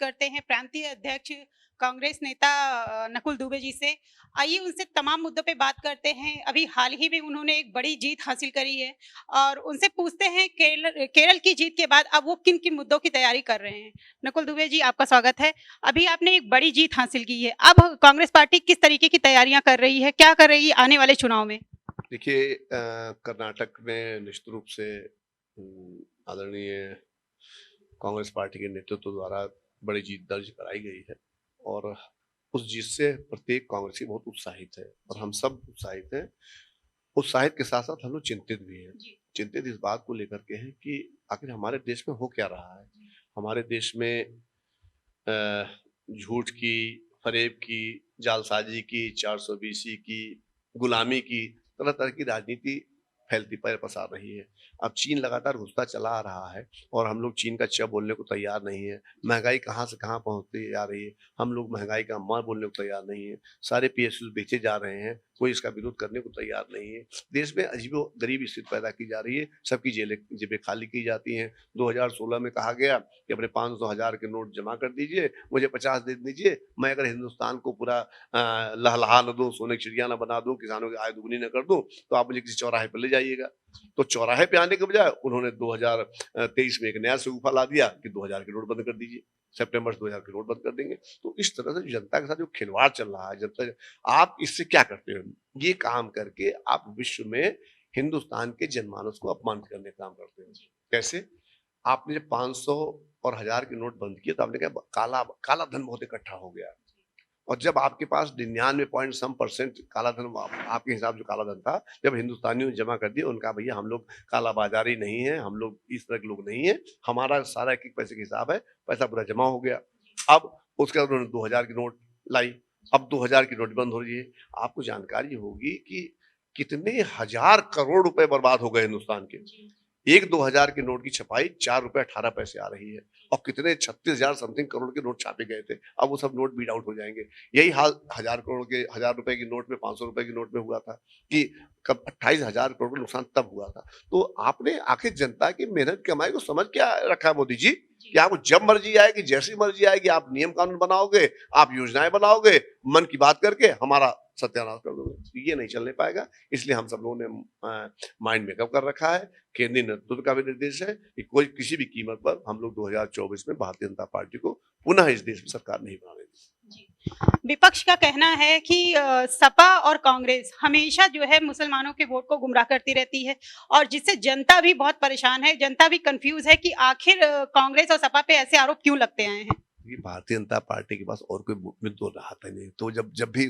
करते हैं प्रांतीय अध्यक्ष कांग्रेस नेता नकुल दुबे जी से। आइए उनसे तमाम मुद्दों पे बात करते हैं। अभी हाल ही में उन्होंने एक बड़ी जीत हासिल करी है और उनसे पूछते हैं केरल केरल की जीत के बाद अब वो किन-किन मुद्दों की तैयारी कर रहे हैं। नकुल दुबे जी, आपका स्वागत है। अभी आपने एक बड़ी जीत हासिल की है। अब कांग्रेस पार्टी किस तरीके की तैयारियां कर रही है? क्या कर रही है आने वाले चुनाव में? देखिए कर्नाटक में निश्चित रूप से आदरणीय कांग्रेस पार्टी के नेतृत्व द्वारा बड़ी जीत दर्ज कराई गई है और उस जीत से प्रत्येक कांग्रेसी बहुत उत्साहित है और हम सब उत्साहित हैं। उत्साहित के साथ साथ हम लोग चिंतित भी हैं। चिंतित इस बात को लेकर के हैं कि आखिर हमारे देश में हो क्या रहा है। हमारे देश में अ, झूठ की, फरेब की, जालसाजी की, 420 की, गुलामी की, तरह-तरह की राजनीति फैलती पसार रही है। अब चीन लगातार घुसता चला आ रहा है और हम लोग चीन का च बोलने को तैयार नहीं है। महँगाई कहाँ से कहाँ पहुँचती जा रही है, हम लोग महँगाई का म बोलने को तैयार नहीं है। सारे पीएसयू बेचे जा रहे हैं, कोई इसका विरोध करने को तैयार नहीं है। देश में अजीबो-गरीब स्थिति पैदा की जा रही है, सबकी जेबें खाली की जाती हैं। 2016 में कहा गया कि अपने 500 हज़ार के नोट जमा कर दीजिए, मुझे 50 दे दीजिए, मैं अगर हिंदुस्तान को पूरा लहलहा न दूँ, सोने की चिड़िया न बना दूँ, किसानों की आय दुगनी न कर दूँ, तो आप मुझे किसी चौराहे पे ले जाइएगा। तो चौराहे पे आने के बजाय उन्होंने 2023 में एक नया शगुफ़ा ला दिया कि 2000 के नोट बंद कर दीजिए, सितंबर से 2000 के नोट बंद कर देंगे। तो इस तरह से जनता के साथ जो खिलवाड़ चल रहा है, जनता आप इससे क्या करते हो? ये काम करके आप विश्व में हिंदुस्तान के जनमानस को अपमानित करने का काम करते हो। कैसे? आपने जब 500 और 1000 के नोट बंद किए तो आपने कहा काला काला धन बहुत इकट्ठा हो गया और जब आपके पास 99 पॉइंट सम परसेंट काला धन आपके हिसाब से काला धन था, जब हिंदुस्तानियों ने जमा कर दिया, उनका भैया हम लोग काला बाजारी नहीं है, हम लोग इस तरह के लोग नहीं है, हमारा सारा एक-एक पैसे का हिसाब है, पैसा पूरा जमा हो गया। अब उसके बाद उन्होंने 2000 की नोट लाई, अब 2000 की नोट बंद हो रही है। आपको जानकारी होगी कि कितने हज़ार करोड़ रुपए बर्बाद हो गए हिंदुस्तान के। 1-2000 के नोट की छपाई ₹4.18 आ रही है और कितने 36,000 समथिंग करोड़ के नोट छापे गए थे। अब वो सब नोट बीट आउट हो जाएँगे। यही हाल ₹1000 की नोट में, ₹500 की नोट में हुआ था कि कब 28,000 करोड़ का नुकसान तब हुआ था। तो आपने आखिर जनता की मेहनत की कमाई को समझ क्या रखा है मोदी जी? कि आपको जब मर्ज़ी आएगी, जैसी मर्ज़ी आएगी, आप नियम कानून बनाओगे, आप योजनाएँ बनाओगे, मन की बात करके हमारा सत्यानाश कर दोगे। ये नहीं चलने पाएगा, इसलिए हम सब लोगों ने माइंड मेकअप कर रखा है। केंद्रीय नेतृत्व का भी निर्देश है कि कोई किसी भी कीमत पर हम लोग 2024 में भारतीय जनता पार्टी को पुनः इस देश में सरकार नहीं बनाने देंगे। जी। विपक्ष का कहना है कि सपा और कांग्रेस हमेशा जो है मुसलमानों के वोट को गुमराह करती रहती है और जिससे जनता भी बहुत परेशान है, जनता भी कन्फ्यूज़ है कि आखिर कांग्रेस और सपा पे ऐसे आरोप क्यों लगते आए हैं? ये भारतीय जनता पार्टी के पास और कोई मुद्दा रहा था नहीं। तो जब जब भी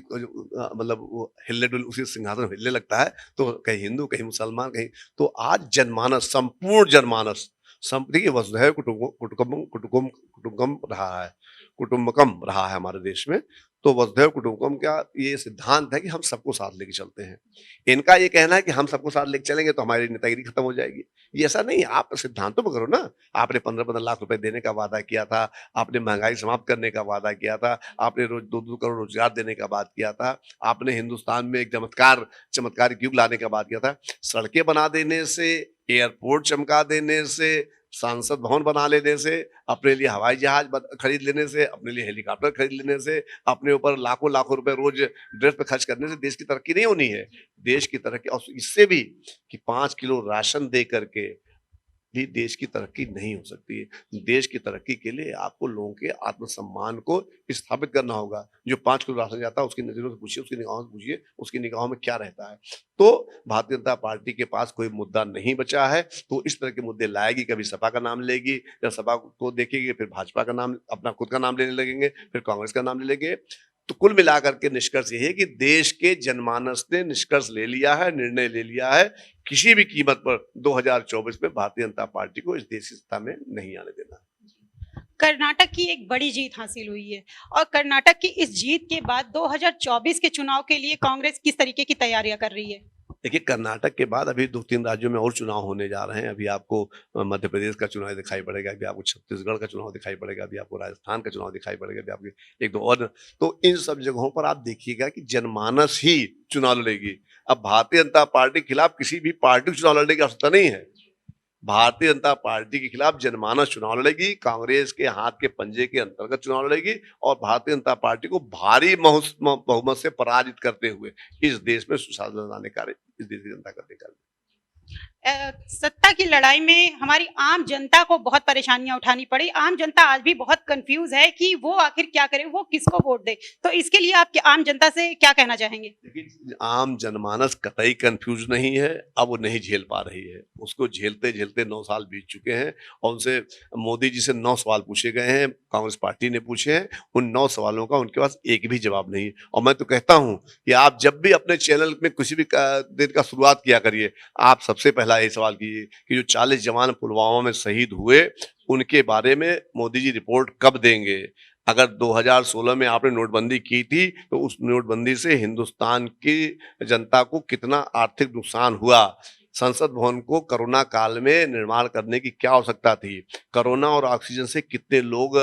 मतलब वो हिलने-डुलने उसी सिंहासन हिलने लगता है, तो कहीं हिंदू, कहीं मुसलमान, कहीं तो आज जनमानस, संपूर्ण जनमानस देखिए वसुधैव कुटुंबकम रहा है, कुटुंबकम रहा है हमारे देश में। तो वसुधैव कुटुंबकम का ये सिद्धांत है कि हम सबको साथ लेके चलते हैं। इनका ये कहना है कि हम सबको साथ लेके चलेंगे तो हमारी नेतागिरी खत्म हो जाएगी। ये ऐसा नहीं है, आप सिद्धांतों पे करो ना। आपने 15-15 लाख रुपए देने का वादा किया था, आपने महँगाई समाप्त करने का वादा किया था, आपने रोज़ 2-2 करोड़ रोज़गार देने का बात किया था, आपने हिंदुस्तान में एक चमत्कारिक युग लाने का बात किया था। सड़कें बना देने से, एयरपोर्ट चमका देने से, सांसद भवन बना लेने से, अपने लिए हवाई जहाज खरीद लेने से, अपने लिए हेलीकॉप्टर खरीद लेने से, अपने ऊपर लाखों-लाखों रुपए रोज़ ड्रेस पे खर्च करने से देश की तरक्की नहीं होनी है। देश की तरक्की और इससे भी कि 5 किलो राशन दे करके भी देश की तरक्की नहीं हो सकती है। देश की तरक्की के लिए आपको लोगों के आत्मसम्मान को स्थापित करना होगा। जो 5 किलो राशन जाता है उसकी नज़रों से पूछिए, उसकी निगाहों से पूछिए, उसकी निगाहों में क्या रहता है। तो भारतीय जनता पार्टी के पास कोई मुद्दा नहीं बचा है, तो इस तरह के मुद्दे लाएगी, कभी सपा का नाम लेगी, या सपा को देखेगी, फिर भाजपा का नाम अपना खुद का नाम लेने लगेंगे, फिर कांग्रेस का नाम ले लेंगे। तो कुल मिलाकर के निष्कर्ष ये है कि देश के जनमानस ने निष्कर्ष ले लिया है, निर्णय ले लिया है, किसी भी कीमत पर 2024 में भारतीय जनता पार्टी को इस देश की सत्ता में नहीं आने देना। कर्नाटक की एक बड़ी जीत हासिल हुई है और कर्नाटक की इस जीत के बाद 2024 के चुनाव के लिए कांग्रेस किस तरीके की तैयारियां कर रही है? देखिए कर्नाटक के बाद अभी 2-3 राज्यों में और चुनाव होने जा रहे हैं। अभी आपको मध्य प्रदेश का चुनाव दिखाई पड़ेगा, अभी आपको छत्तीसगढ़ का चुनाव दिखाई पड़ेगा, अभी आपको राजस्थान का चुनाव दिखाई पड़ेगा, अभी आपके 1-2 और। तो इन सब जगहों पर आप देखिएगा कि जनमानस ही चुनाव लड़ेगी। अब भारतीय जनता पार्टी के खिलाफ किसी भी पार्टी को चुनाव लड़ने की आवश्यकता नहीं है। भारतीय जनता पार्टी के खिलाफ जनमानस चुनाव लड़ेगी, कांग्रेस के हाथ के पंजे के अंतर्गत चुनाव लड़ेगी और भारतीय जनता पार्टी को भारी बहुमत से पराजित करते हुए इस देश में सुशासन लाने का इस देश की जनता करने का। सत्ता की लड़ाई में हमारी आम जनता को बहुत परेशानियां उठानी पड़ी। आम जनता आज भी बहुत कंफ्यूज है कि वो आखिर क्या करे, वो किसको वोट दे। तो इसके लिए आप आम जनता से क्या कहना चाहेंगे? देखिए, आम जनमानस कतई कंफ्यूज नहीं है, अब वो नहीं झेल पा रही है। उसको झेलते झेलते 9 साल बीत चुके हैं और उनसे मोदी जी से 9 सवाल पूछे गए हैं, कांग्रेस पार्टी ने पूछे हैं। उन 9 सवालों का उनके पास एक भी जवाब नहीं। और मैं तो कहता हूं कि आप जब भी अपने चैनल में किसी भी दिन का शुरुआत किया करिए, आप सबसे पहला ये सवाल कीजिए कि जो 40 जवान पुलवामा में शहीद हुए, उनके बारे में मोदी जी रिपोर्ट कब देंगे? अगर 2016 में आपने नोटबंदी की थी, तो उस नोटबंदी से हिंदुस्तान की जनता को कितना आर्थिक नुकसान हुआ? संसद भवन को कोरोना काल में निर्माण करने की क्या आवश्यकता थी? कोरोना और ऑक्सीजन से कितने लोग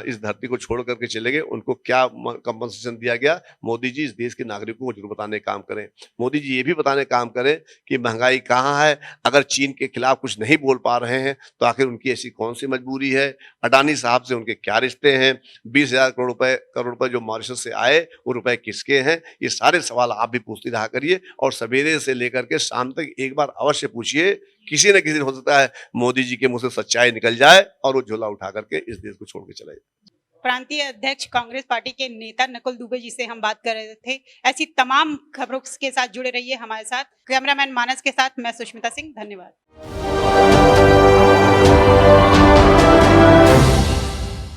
इस धरती को छोड़ करके चले गए, उनको क्या कंपनसेशन दिया गया? मोदी जी इस देश के नागरिकों को जरूर बताने का काम करें। मोदी जी ये भी बताने का काम करें कि महंगाई कहाँ है। अगर चीन के खिलाफ कुछ नहीं बोल पा रहे हैं, तो आखिर उनकी ऐसी कौन सी मजबूरी है? अडानी साहब से उनके क्या रिश्ते हैं? 20,000 करोड़ रुपए जो मॉरिशस से आए, वो रुपए किसके हैं? ये सारे सवाल आप भी पूछते रहा करिए और सवेरे से लेकर के शाम तक एक बार अवश्य पूछिए। किसी न किसी दिन हो सकता है मोदी जी के मुंह से सच्चाई निकल जाए और वो झोला उठा करके इस देश को छोड़ के चले जाए। प्रांतीय अध्यक्ष कांग्रेस पार्टी के नेता नकुल दुबे जी से हम बात कर रहे थे। ऐसी तमाम खबरों के साथ जुड़े रहिए हमारे साथ। कैमरामैन मानस के साथ मैं सुष्मिता सिंह, धन्यवाद।